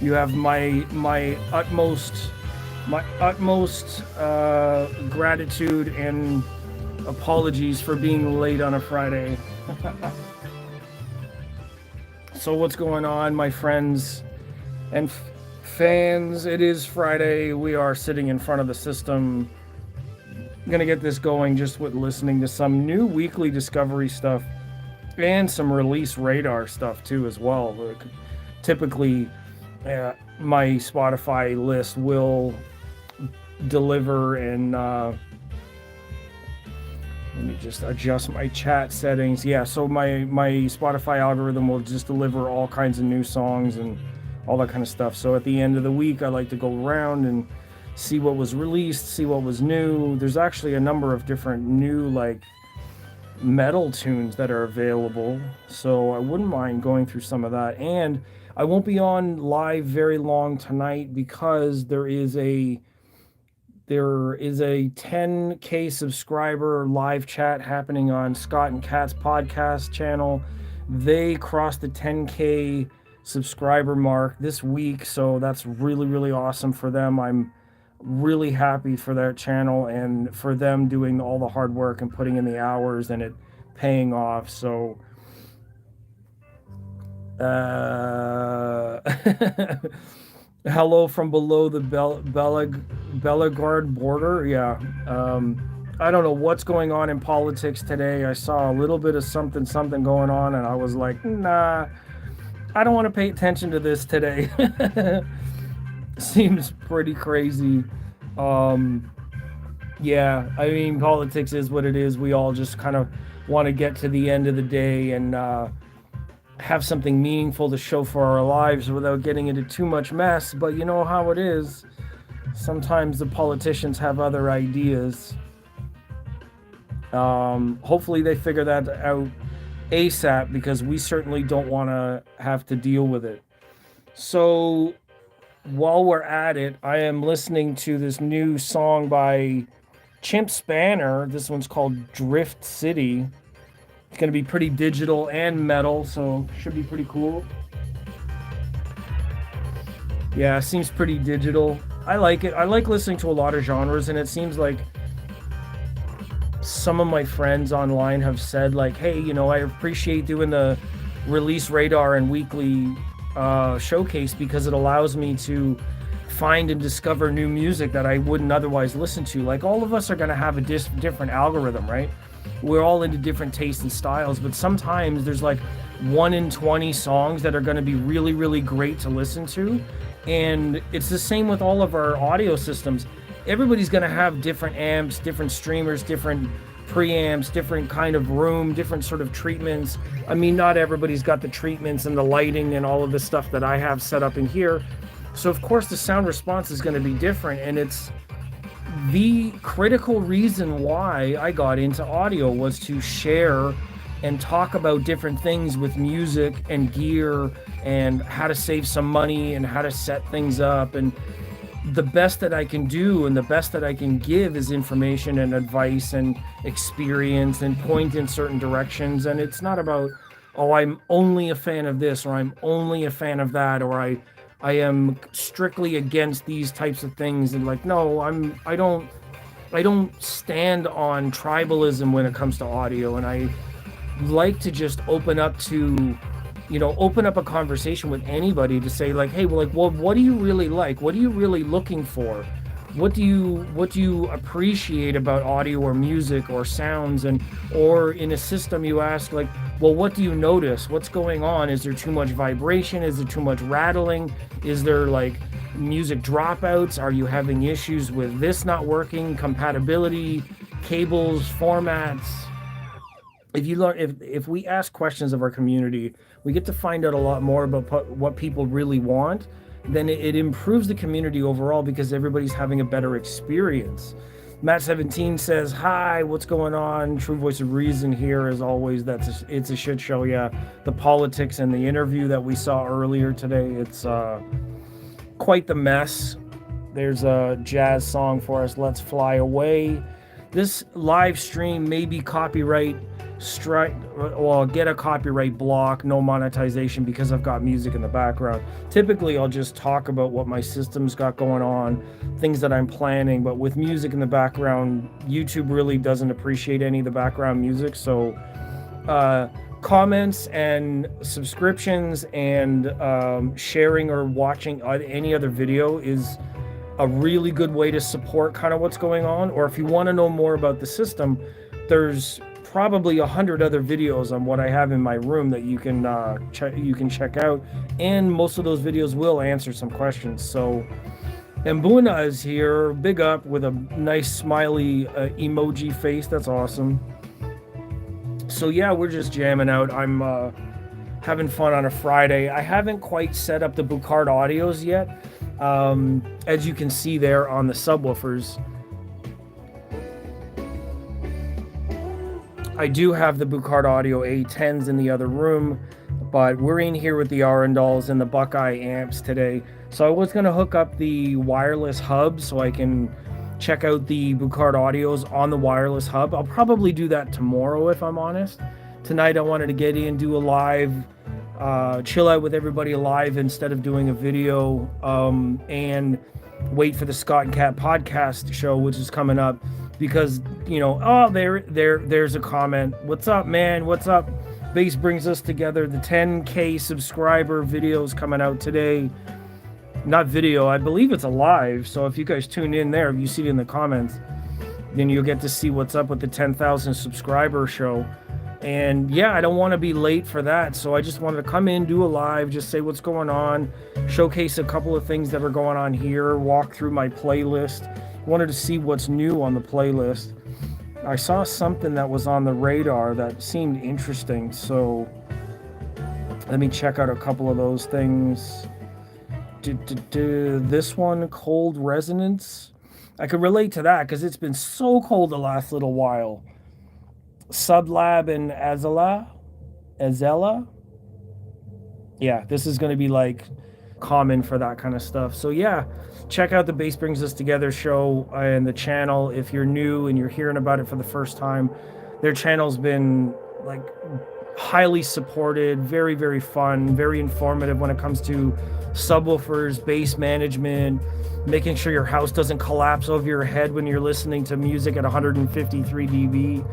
You have my utmost gratitude and apologies for being late on a Friday. So what's going on, my friends and fans? It is Friday. We are sitting in front of the system. I'm gonna get this going just with listening to some new weekly discovery stuff and some release radar stuff too as well. Like, typically, my Spotify list will deliver and let me just adjust my chat settings. Yeah, so my Spotify algorithm will just deliver all kinds of new songs and all that kind of stuff. So at the end of the week, I like to go around and see what was released, see what was new. There's actually a number of different new like metal tunes that are available. So I wouldn't mind going through some of that. And I won't be on live very long tonight because there is a 10K subscriber live chat happening on Scott and Kat's podcast channel. They crossed the 10K subscriber mark this week, so that's really, really awesome for them. I'm really happy for their channel and for them doing all the hard work and putting in the hours and it paying off. So, uh, hello from below the Bellegarde border. Yeah. I don't know what's going on in politics today. I saw a little bit of something, something going on, and I was like, nah, I don't want to pay attention to this today. Seems pretty crazy. Um, yeah, I mean, politics is what it is. We all just kind of want to get to the end of the day and have something meaningful to show for our lives without getting into too much mess. But you know how it is. Sometimes the politicians have other ideas. Hopefully they figure that out ASAP because we certainly don't want to have to deal with it. So while we're at it, I am listening to this new song by Chimp Spanner. This one's called Drift City. It's going to be pretty digital and metal, so should be pretty cool. Yeah, it seems pretty digital. I like it. I like listening to a lot of genres, and it seems like some of my friends online have said, like, hey, I appreciate doing the release radar and weekly showcase because it allows me to find and discover new music that I wouldn't otherwise listen to. Like, all of us are going to have a different algorithm, right? We're all into different tastes and styles, but sometimes there's like 1 in 20 songs that are going to be really, really great to listen to. And it's the same with all of our audio systems. Everybody's going to have different amps, different streamers, different preamps, different kind of room, different sort of treatments. I mean, not everybody's got the treatments and the lighting and all of the stuff that I have set up in here. So of course the sound response is going to be different, and it's the critical reason why I got into audio was to share and talk about different things with music and gear and how to save some money and how to set things up. And the best that I can do and the best that I can give is information and advice and experience and point in certain directions. And it's not about, oh, I'm only a fan of this or I'm only a fan of that, or I am strictly against these types of things. And like, no, I don't stand on tribalism when it comes to audio. And I like to just open up a conversation with anybody to say, like, hey, well, what do you really like? What are you really looking for? What do you appreciate about audio or music or sounds? And or in a system you ask, like, well, what do you notice? What's going on? Is there too much vibration? Is there too much rattling? Is there like music dropouts? Are you having issues with this not working? Compatibility, cables, formats? If we ask questions of our community, we get to find out a lot more about what people really want. Then it improves the community overall because everybody's having a better experience. Matt17 says, hi, what's going on? True Voice of Reason here. As always, it's a shit show. Yeah, the politics and the interview that we saw earlier today, it's quite the mess. There's a jazz song for us, Let's Fly Away. This live stream may be copyright get a copyright block, no monetization because I've got music in the background. Typically, I'll just talk about what my system's got going on, things that I'm planning, but with music in the background, YouTube really doesn't appreciate any of the background music. So comments and subscriptions and sharing or watching any other video is a really good way to support kind of what's going on. Or if you want to know more about the system, there's probably 100 other videos on what I have in my room that you can check out, and most of those videos will answer some questions. So Mbuna is here, big up with a nice smiley emoji face. That's awesome. So yeah, we're just jamming out. I'm having fun on a Friday. I haven't quite set up the Bucard audios yet. As you can see there on the subwoofers, I do have the Bucard Audio A10s in the other room, but we're in here with the Arundels and the Buckeye amps today. So I was going to hook up the wireless hub so I can check out the Bucard audios on the wireless hub. I'll probably do that tomorrow if I'm honest. Tonight I wanted to get in, do a live, chill out with everybody live instead of doing a video, and wait for the Scott and Cat podcast show, which is coming up. Because, you know, oh, there's a comment. What's up, man? What's up? Bass brings us together. The 10K subscriber video is coming out today. Not video, I believe it's a live. So if you guys tune in there, if you see it in the comments, then you'll get to see what's up with the 10,000 subscriber show. And yeah, I don't want to be late for that. So I just wanted to come in, do a live, just say what's going on, showcase a couple of things that are going on here, walk through my playlist. Wanted to see what's new on the playlist. I saw something that was on the radar that seemed interesting, so let me check out a couple of those things. This one, Cold Resonance. I could relate to that because it's been so cold the last little while. Sublab and Azella. Yeah, this is going to be like common for that kind of stuff. So yeah, check out the Bass Brings Us Together show and the channel if you're new and you're hearing about it for the first time. Their channel's been like highly supported, very, very fun, very informative when it comes to subwoofers, bass management, making sure your house doesn't collapse over your head when you're listening to music at 153 dB.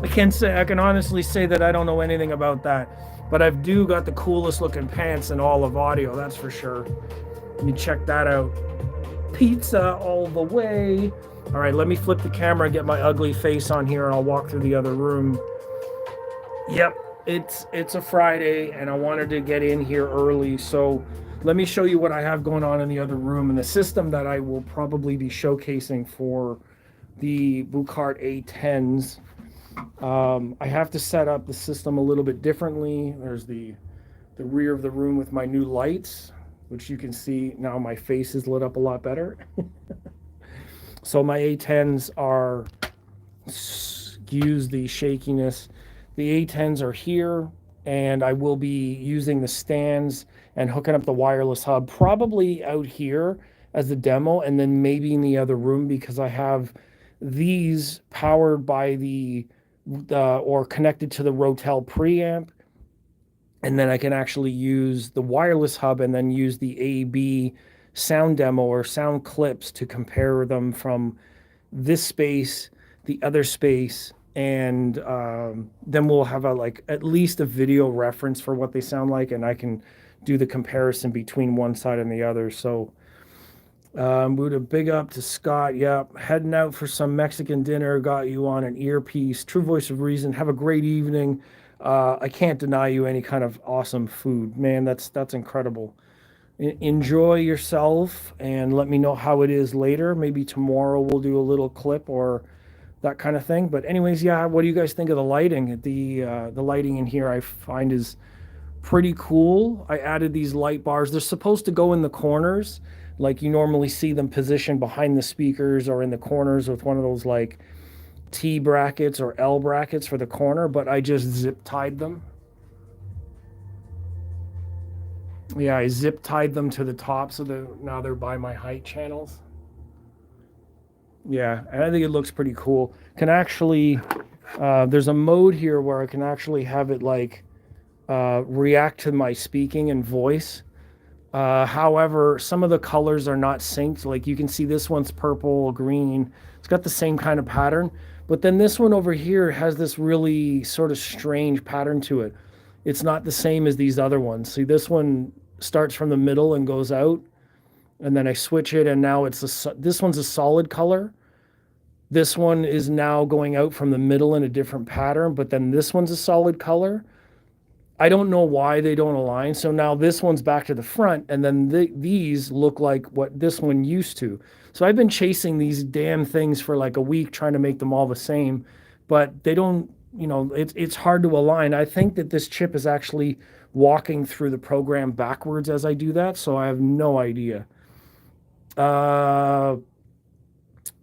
I can honestly say that I don't know anything about that. But I've got the coolest looking pants in all of audio, that's for sure. Let me check that out. Pizza all the way. All right, let me flip the camera and get my ugly face on here, and I'll walk through the other room. Yep, it's a Friday, and I wanted to get in here early, so let me show you what I have going on in the other room and the system that I will probably be showcasing for the Bucard A10s. I have to set up the system a little bit differently. There's the rear of the room with my new lights, which you can see now my face is lit up a lot better. So my A10s are, excuse the shakiness, the A10s are here, and I will be using the stands and hooking up the wireless hub probably out here as a demo, and then maybe in the other room, because I have these powered by or connected to the Rotel preamp, and then I can actually use the wireless hub and then use the AB sound demo or sound clips to compare them from this space, the other space, and then we'll have at least a video reference for what they sound like, and I can do the comparison between one side and the other. So Buddha, big up to Scott. Yep, heading out for some Mexican dinner. Got you on an earpiece. True Voice of Reason. Have a great evening. I can't deny you any kind of awesome food, man. That's incredible. Enjoy yourself, and let me know how it is later. Maybe tomorrow we'll do a little clip or that kind of thing. But anyways, yeah. What do you guys think of the lighting? The lighting in here I find is pretty cool. I added these light bars. They're supposed to go in the corners, like you normally see them positioned behind the speakers or in the corners with one of those like T brackets or L brackets for the corner, but I just zip tied them. Yeah, I zip tied them to the top so that now they're by my height channels. Yeah, and I think it looks pretty cool. Can actually There's a mode here where I can actually have it like react to my speaking and voice. However, some of the colors are not synced. Like you can see this one's purple, green. It's got the same kind of pattern. But then this one over here has this really sort of strange pattern to it. It's not the same as these other ones. See, this one starts from the middle and goes out. And then I switch it, and now this one's a solid color. This one is now going out from the middle in a different pattern, but then this one's a solid color. I don't know why they don't align. So now this one's back to the front, and then these look like what this one used to. So I've been chasing these damn things for like a week trying to make them all the same, but they don't, it's hard to align. I think that this chip is actually walking through the program backwards as I do that, so I have no idea. Uh,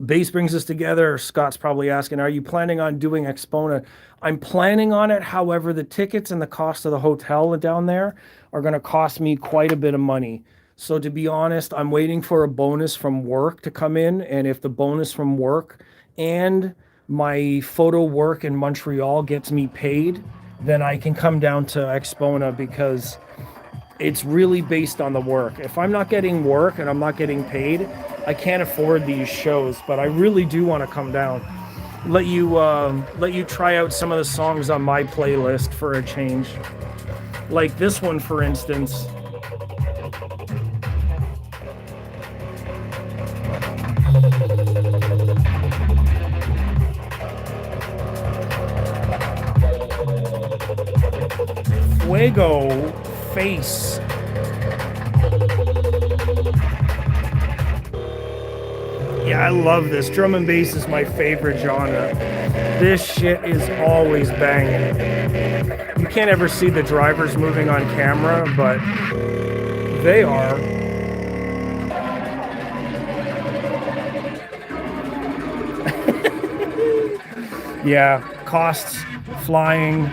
Base brings us together. Scott's probably asking, are you planning on doing Expona? I'm planning on it. However, the tickets and the cost of the hotel down there are going to cost me quite a bit of money. So to be honest, I'm waiting for a bonus from work to come in. And if the bonus from work and my photo work in Montreal gets me paid, then I can come down to Expona, because it's really based on the work. If I'm not getting work and I'm not getting paid, I can't afford these shows. But I really do want to come down. Let you try out some of the songs on my playlist for a change. Like this one, for instance. Fuego Face. Yeah, I love this. Drum and bass is my favorite genre. This shit is always banging. You can't ever see the drivers moving on camera, but they are. Yeah, costs flying.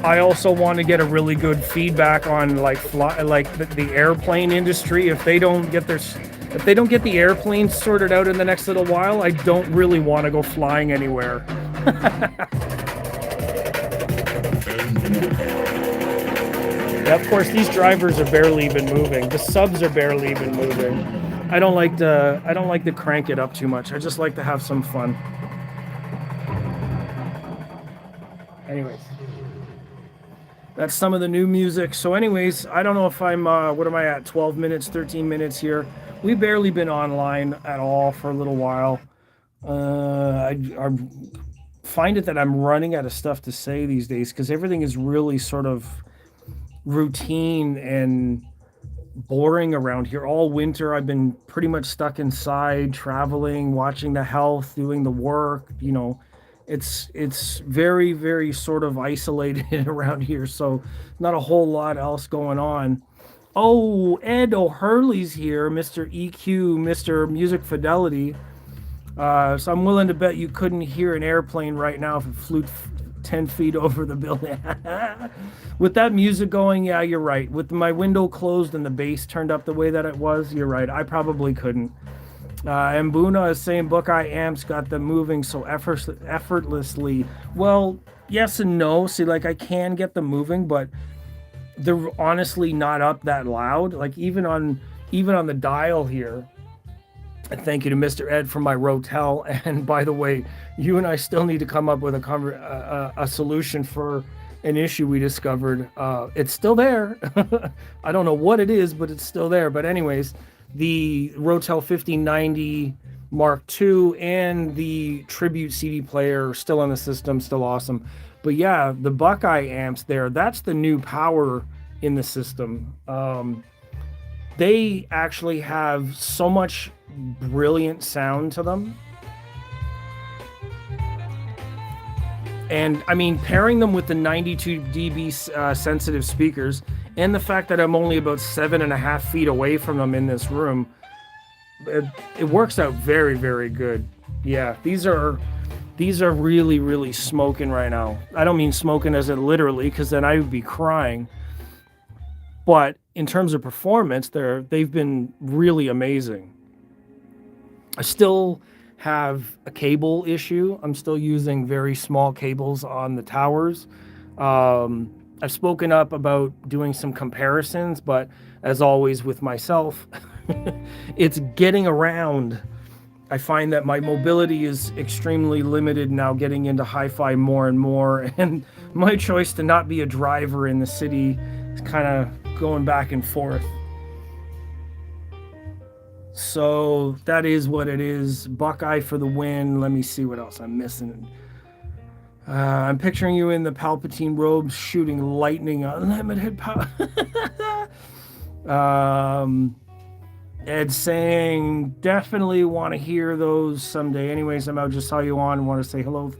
I also want to get a really good feedback on the airplane industry. If they don't get the airplanes sorted out in the next little while, I don't really want to go flying anywhere. Yeah, of course, these drivers are barely even moving. The subs are barely even moving. I don't like to crank it up too much. I just like to have some fun. Anyways, that's some of the new music. So anyways, I don't know if I'm, what am I at, 12 minutes, 13 minutes here. We've barely been online at all for a little while. I find it that I'm running out of stuff to say these days, because everything is really sort of routine and boring around here. All winter, I've been pretty much stuck inside, traveling, watching the health, doing the work, It's very, very sort of isolated around here, so not a whole lot else going on. Oh, Ed O'Hurley's here, Mr. EQ, Mr. Music Fidelity. So I'm willing to bet you couldn't hear an airplane right now if it flew 10 feet over the building. With that music going, yeah, you're right. With my window closed and the bass turned up the way that it was, you're right. I probably couldn't. And Buna is saying Buckeye amps got them moving so effortlessly. Well, yes and no. See, like I can get them moving, but they're honestly not up that loud. Like even on the dial here. And thank you to Mr. Ed from my Rotel. And by the way, you and I still need to come up with a solution for an issue we discovered. It's still there. I don't know what it is, but it's still there. But anyways, the Rotel 1590 Mark II and the Tribute CD player are still in the system, still awesome. But yeah, the Buckeye amps there, that's the new power in the system. They actually have so much brilliant sound to them. And I mean, pairing them with the 92 dB sensitive speakers and the fact that I'm only about 7.5 feet away from them in this room, it works out very, very good. Yeah, these are really, really smoking right now. I don't mean smoking as in literally, because then I would be crying. But in terms of performance, they've been really amazing. I still have a cable issue. I'm still using very small cables on the towers. I've spoken up about doing some comparisons, but as always with myself, it's getting around. I find that my mobility is extremely limited now, getting into hi-fi more and more, and my choice to not be a driver in the city is kind of going back and forth. So that is what it is. Buckeye for the win. Let me see what else I'm missing. I'm picturing you in the Palpatine robes shooting lightning unlimited power. um, Ed saying, definitely want to hear those someday. Anyways, I'm out. Just saw you on. Want to say hello.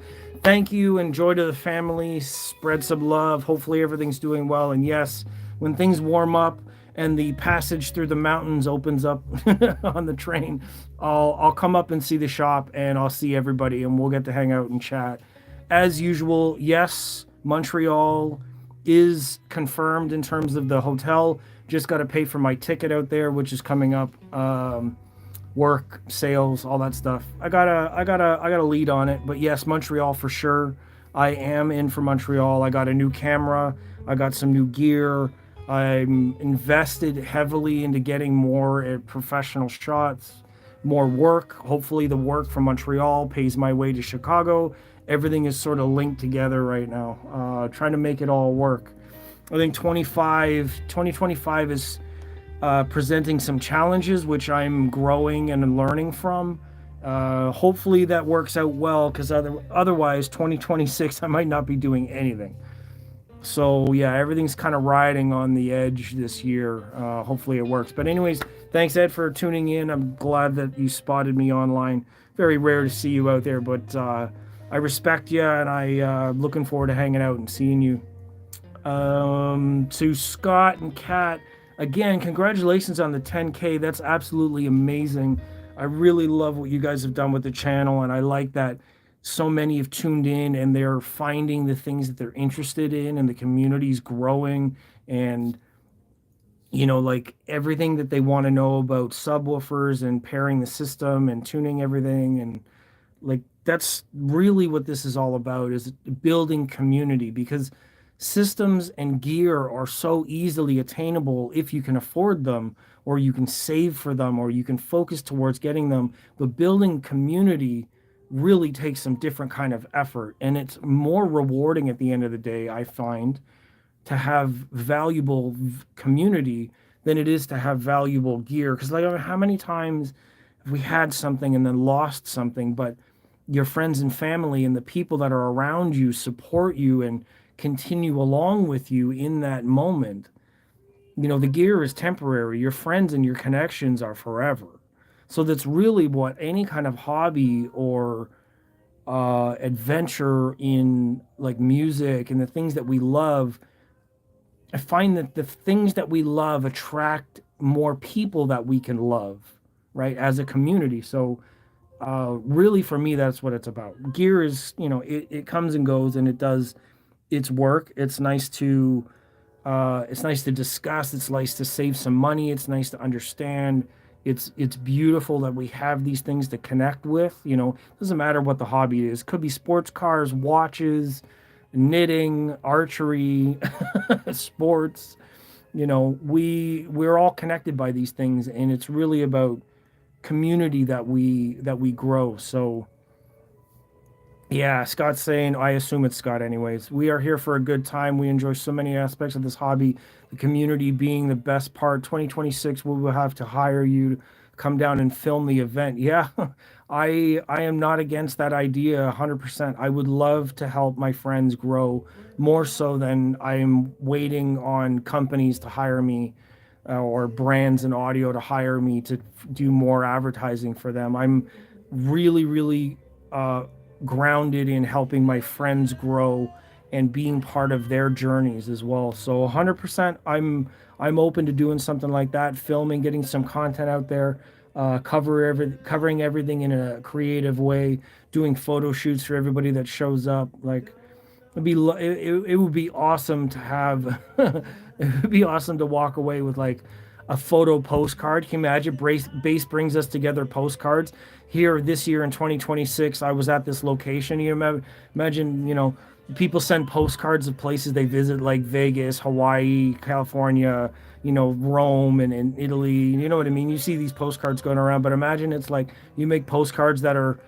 Thank you. Enjoy to the family. Spread some love. Hopefully everything's doing well. And yes, when things warm up and the passage through the mountains opens up on the train, I'll come up and see the shop and I'll see everybody and we'll get to hang out and chat. As usual, yes, Montreal is confirmed in terms of the hotel. Just got to pay for my ticket out there, which is coming up. Work, sales, all that stuff. I got a lead on it, but yes, Montreal for sure. I am in for Montreal. I got a new camera. I got some new gear. I'm invested heavily into getting more professional shots, more work. Hopefully, the work from Montreal pays my way to Chicago. Everything is sort of linked together right now. Trying to make it all work. I think 2025 is presenting some challenges, which I'm growing and learning from. Hopefully that works out well, because otherwise 2026 I might not be doing anything. So yeah, everything's kind of riding on the edge this year. Hopefully it works. But anyways, thanks Ed for tuning in. I'm glad that you spotted me online. Very rare to see you out there, but I respect you, and I looking forward to hanging out and seeing you. To Scott and Kat, again, congratulations on the 10K. That's absolutely amazing. I really love what you guys have done with the channel, and I like that so many have tuned in and they're finding the things that they're interested in, and the community's growing, and like everything that they want to know about subwoofers and pairing the system and tuning everything, and like that's really what this is all about, is building community, because systems and gear are so easily attainable if you can afford them, or you can save for them, or you can focus towards getting them. But building community really takes some different kind of effort, and it's more rewarding at the end of the day, I find, to have valuable community than it is to have valuable gear. Because like, how many times have we had something and then lost something, but your friends and family and the people that are around you support you and continue along with you in that moment? The gear is temporary. Your friends and your connections are forever. So that's really what any kind of hobby or adventure in like music and the things that we love. I find that the things that we love attract more people that we can love, right, as a community. So really for me, that's what it's about. Gear is, it comes and goes, and it does its work. It's nice to discuss. It's nice to save some money. It's nice to understand. It's beautiful that we have these things to connect with. Doesn't matter what the hobby is. Could be sports cars, watches, knitting, archery, sports. We're all connected by these things, and it's really about community that we grow. So yeah, Scott's saying, I assume it's Scott anyways. We are here for a good time. We enjoy so many aspects of this hobby, the community being the best part. 2026, we will have to hire you to come down and film the event. Yeah, I am not against that idea 100%. I would love to help my friends grow more so than I am waiting on companies to hire me, or brands and audio to hire me to do more advertising for them. I'm really, really grounded in helping my friends grow and being part of their journeys as well. So 100%, I'm open to doing something like that, filming, getting some content out there, covering everything in a creative way, doing photo shoots for everybody that shows up. Like it would be awesome to have. It would be awesome to walk away with like a photo postcard. Can you imagine bass brings us together postcards here this year in 2026? I was at this location. Imagine, people send postcards of places they visit, like Vegas, Hawaii, California, Rome, and Italy. You know what I mean? You see these postcards going around, but imagine it's like you make postcards that are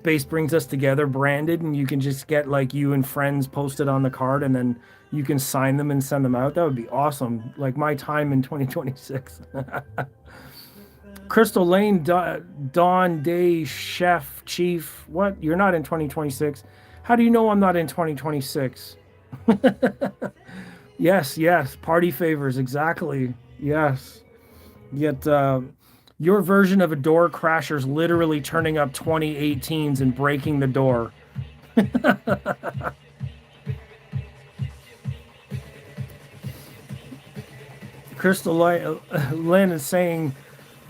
Base brings us together branded, and you can just get like you and friends posted on the card, and then you can sign them and send them out. That would be awesome. Like my time in 2026. Crystal Lane, Don Day, Chef, Chief. What? You're not in 2026? How do you know I'm not in 2026? Yes, yes. Party favors, exactly. Yes. Yet your version of a door crasher's literally turning up 2018s and breaking the door. Crystal Lynn is saying,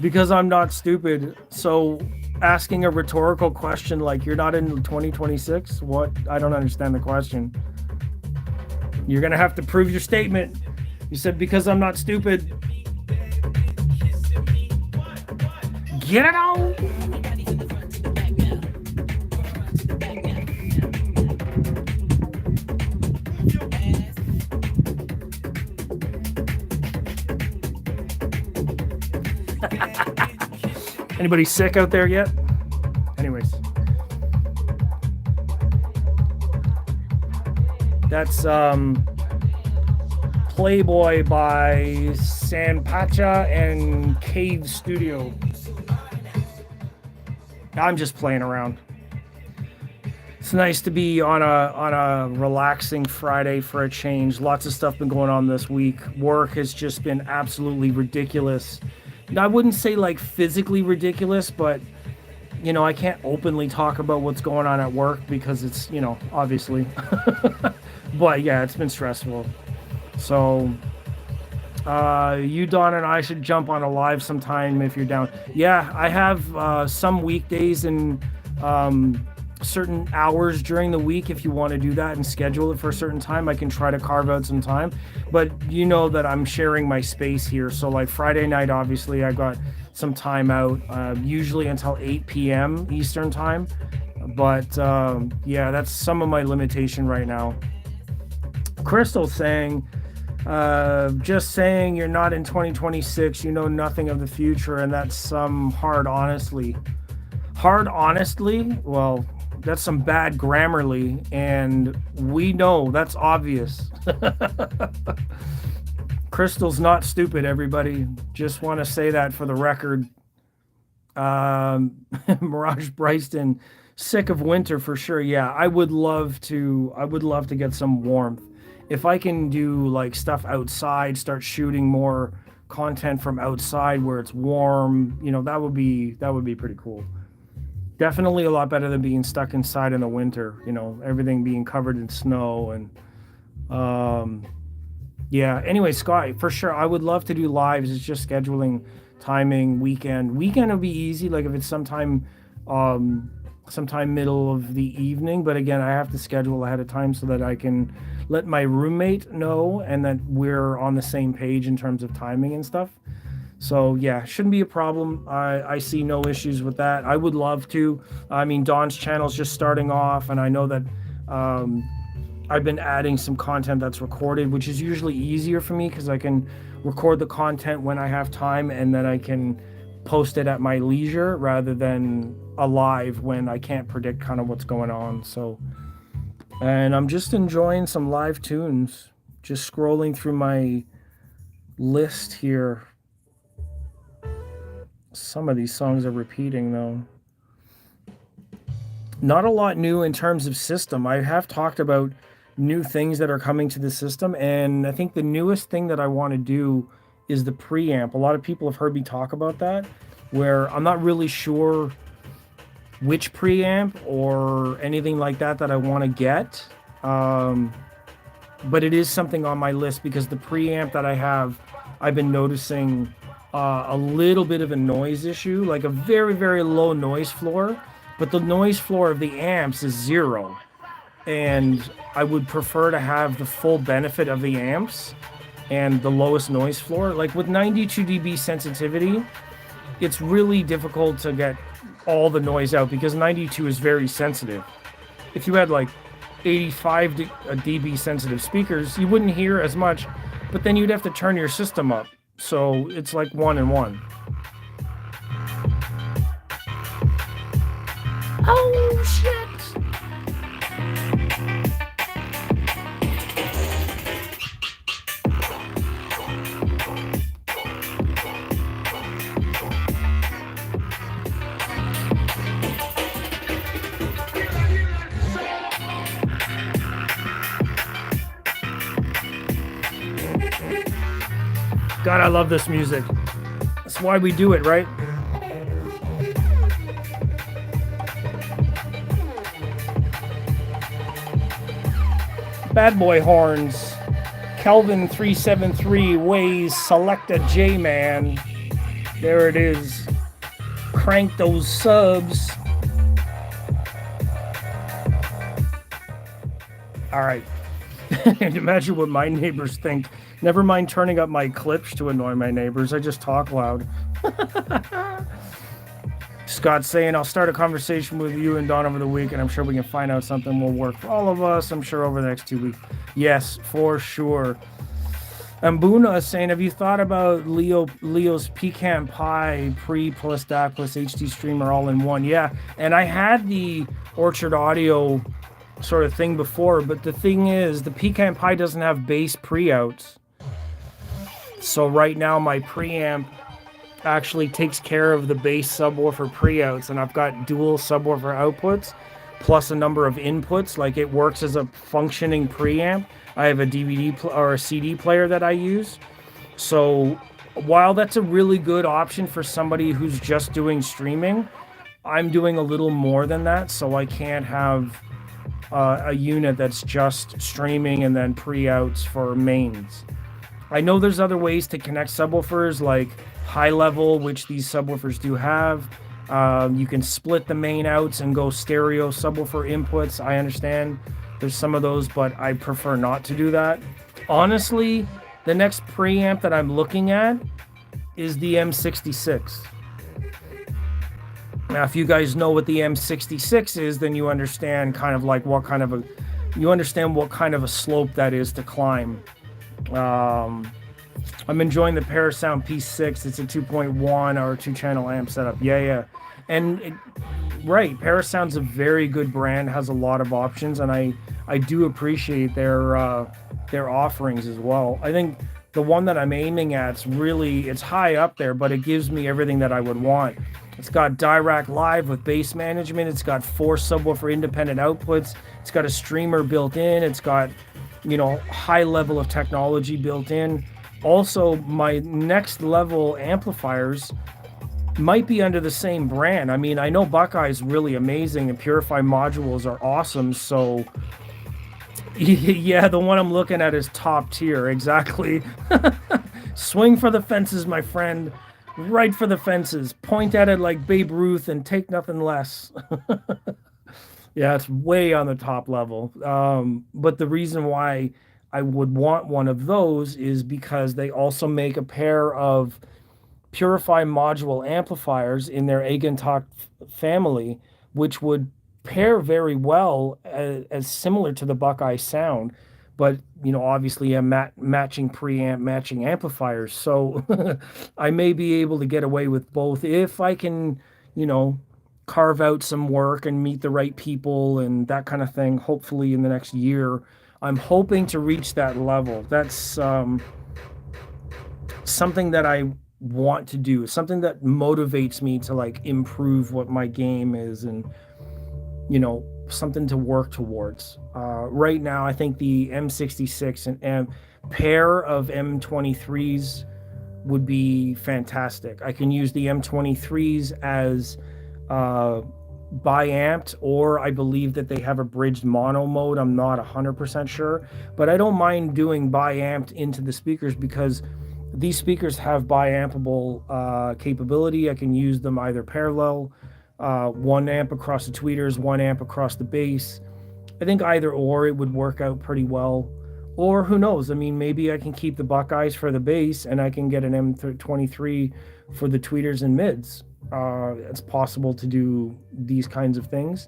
because I'm not stupid. So asking a rhetorical question like, you're not in 2026? What? I don't understand the question. You're going to have to prove your statement. You said, because I'm not stupid. Get it on! Anybody sick out there yet? Anyways. That's Playboy by Sanpacha and Cave Studio. I'm just playing around. It's nice to be on a relaxing Friday for a change. Lots of stuff been going on this week. Work has just been absolutely ridiculous. I wouldn't say like physically ridiculous, but I can't openly talk about what's going on at work because it's, obviously. But yeah, it's been stressful. So you, Don, and I should jump on a live sometime if you're down. Yeah, I have some weekdays and certain hours during the week. If you want to do that and schedule it for a certain time, I can try to carve out some time. But you know that I'm sharing my space here. So like Friday night, obviously, I got some time out, usually until 8 p.m. Eastern time. But yeah, that's some of my limitation right now. Crystal saying, just saying you're not in 2026, you know nothing of the future, and that's some hard honestly. Hard honestly? Well, that's some bad grammarly, and we know that's obvious. Crystal's not stupid, everybody. Just want to say that for the record. Mirage Bryston, sick of winter for sure. Yeah, I would love to get some warmth. If I can do like stuff outside, start shooting more content from outside where it's warm, that would be pretty cool. Definitely a lot better than being stuck inside in the winter, everything being covered in snow. And yeah, anyway, Scott, for sure, I would love to do lives. It's just scheduling, timing, weekend will be easy, like if it's sometime middle of the evening, but again, I have to schedule ahead of time so that I can let my roommate know and that we're on the same page in terms of timing and stuff. So yeah, shouldn't be a problem. I see no issues with that. I would love to. I mean, Don's channel's just starting off, and I know that I've been adding some content that's recorded, which is usually easier for me because I can record the content when I have time, and then I can post it at my leisure rather than a live when I can't predict kind of what's going on. So, and I'm just enjoying some live tunes, just scrolling through my list here. Some of these songs are repeating though. Not a lot new in terms of system. I have talked about new things that are coming to the system, and I think the newest thing that I want to do is the preamp. A lot of people have heard me talk about that, where I'm not really sure which preamp or anything like that I want to get, but it is something on my list because the preamp that I have, I've been noticing a little bit of a noise issue, like a very, very low noise floor, but the noise floor of the amps is 0. And I would prefer to have the full benefit of the amps and the lowest noise floor. Like with 92 dB sensitivity, it's really difficult to get all the noise out because 92 is very sensitive. If you had like 85 dB sensitive speakers, you wouldn't hear as much, but then you'd have to turn your system up. So it's like one and one. Oh shit! God, I love this music. That's why we do it, right? Bad boy horns. Kelvin 373 weighs select a J-Man. There it is. Crank those subs. All right. Imagine what my neighbors think. Never mind turning up my clips to annoy my neighbors. I just talk loud. Scott's saying, I'll start a conversation with you and Don over the week, and I'm sure we can find out something will work for all of us, I'm sure, over the next 2 weeks. Yes, for sure. And Boona is saying, have you thought about Leo's Pecan Pie pre plus DAC plus HD streamer all in one? Yeah, and I had the Orchard Audio sort of thing before, but the thing is, the Pecan Pie doesn't have bass pre-outs. So right now my preamp actually takes care of the bass subwoofer pre-outs, and I've got dual subwoofer outputs plus a number of inputs. Like, it works as a functioning preamp. I have a DVD or a CD player that I use. So while that's a really good option for somebody who's just doing streaming, I'm doing a little more than that, so I can't have a unit that's just streaming and then pre-outs for mains. I know there's other ways to connect subwoofers, like high level, which these subwoofers do have. You can split the main outs and go stereo subwoofer inputs. I understand there's some of those, but I prefer not to do that. Honestly, the next preamp that I'm looking at is the M66. Now, if you guys know what the M66 is, then you understand kind of like what kind of a slope that is to climb. I'm enjoying the Parasound P6. It's a 2.1 or 2-channel amp setup. Yeah. And right, Parasound's a very good brand, has a lot of options, and I do appreciate their offerings as well. I think the one that I'm aiming at it's high up there, but it gives me everything that I would want. It's got Dirac Live with bass management. It's got 4 subwoofer independent outputs. It's got a streamer built in. It's got, high level of technology built in. Also, my next level amplifiers might be under the same brand. I mean, I know Buckeye's really amazing and Purify modules are awesome. So yeah, the one I'm looking at is top tier. Exactly. Swing for the fences, my friend. Right for the fences. Point at it like Babe Ruth and take nothing less. Yeah, it's way on the top level. But the reason why I would want one of those is because they also make a pair of Purify module amplifiers in their Agentalk family, which would pair very well as similar to the Buckeye sound. But, obviously matching preamp, matching amplifiers. So I may be able to get away with both if I can, carve out some work and meet the right people and that kind of thing. Hopefully in the next year, I'm hoping to reach that level. That's something that I want to do, something that motivates me to improve what my game is and, something to work towards. Right now, I think the M66 and pair of M23s would be fantastic. I can use the M23s as bi-amped, or I believe that they have a bridged mono mode. I'm not 100% sure, but I don't mind doing bi-amped into the speakers because these speakers have bi-ampable capability. I can use them either parallel, 1 amp across the tweeters, 1 amp across the bass. I think either or it would work out pretty well. Or who knows? I mean, maybe I can keep the Buckeyes for the bass and I can get an M23 for the tweeters and mids. It's possible to do these kinds of things.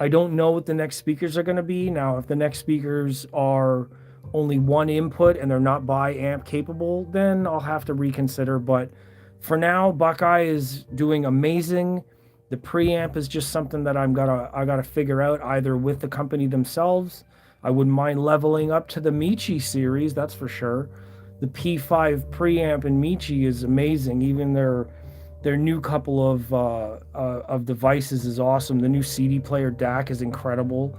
I don't know what the next speakers are going to be. Now, if the next speakers are only one input and they're not bi-amp capable, then I'll have to reconsider. But for now, Buckeye is doing amazing. The preamp is just something that I gotta figure out either with the company themselves. I wouldn't mind leveling up to the Michi series, that's for sure. The P5 preamp in Michi is amazing. Even their new couple of devices is awesome. The new CD player DAC is incredible.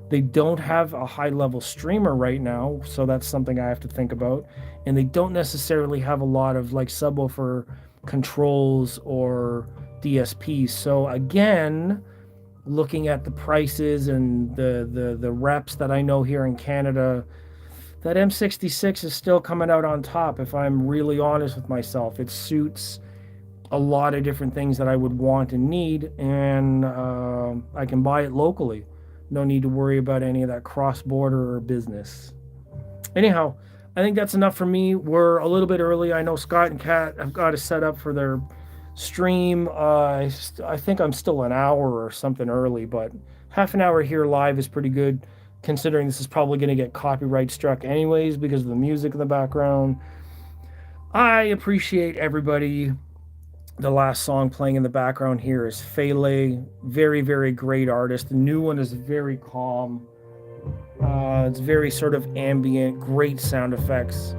They don't have a high level streamer right now, so that's something I have to think about. And they don't necessarily have a lot of like subwoofer controls or DSPs. So again, looking at the prices and the reps that I know here in Canada, that M66 is still coming out on top. If I'm really honest with myself, it suits a lot of different things that I would want and need, and I can buy it locally. No need to worry about any of that cross-border or business. Anyhow, I think that's enough for me. We're a little bit early. I know Scott and Kat have got to set up for their stream. I think I'm still an hour or something early, but half an hour here live is pretty good, considering this is probably going to get copyright struck anyways because of the music in the background. I appreciate everybody. The last song playing in the background here is Fele. Very, very great artist. The new one is very calm. It's very sort of ambient, great sound effects.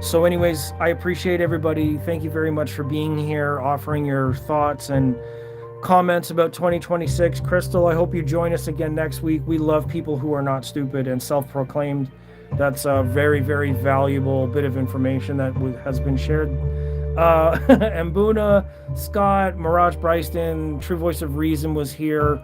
So anyways, I appreciate everybody. Thank you very much for being here, offering your thoughts and comments about 2026. Crystal, I hope you join us again next week. We love people who are not stupid and self-proclaimed. That's a very, very valuable bit of information that has been shared. Mbuna, Scott, Mirage Bryston, True Voice of Reason was here.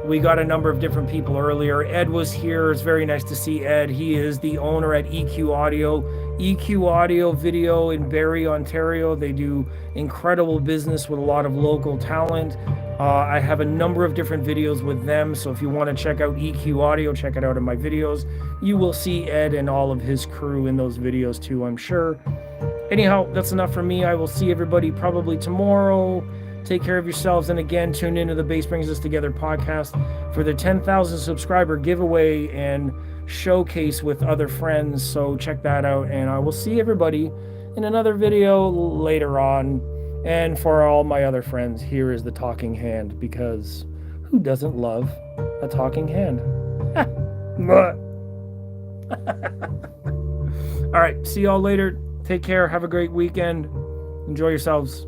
We got a number of different people earlier. Ed was here. It's very nice to see Ed. He is the owner at EQ Audio. EQ Audio Video in Barrie, Ontario. They do incredible business with a lot of local talent. I have a number of different videos with them, so if you want to check out EQ Audio, check it out in my videos. You will see Ed and all of his crew in those videos too, I'm sure. Anyhow, that's enough for me. I will see everybody probably tomorrow. Take care of yourselves, and again, tune into the Bass Brings Us Together podcast for the 10,000 subscriber giveaway and showcase with other friends. So check that out, and I will see everybody in another video later on. And for all my other friends, here is the talking hand, because who doesn't love a talking hand? All right, see y'all later. Take care. Have a great weekend. Enjoy yourselves.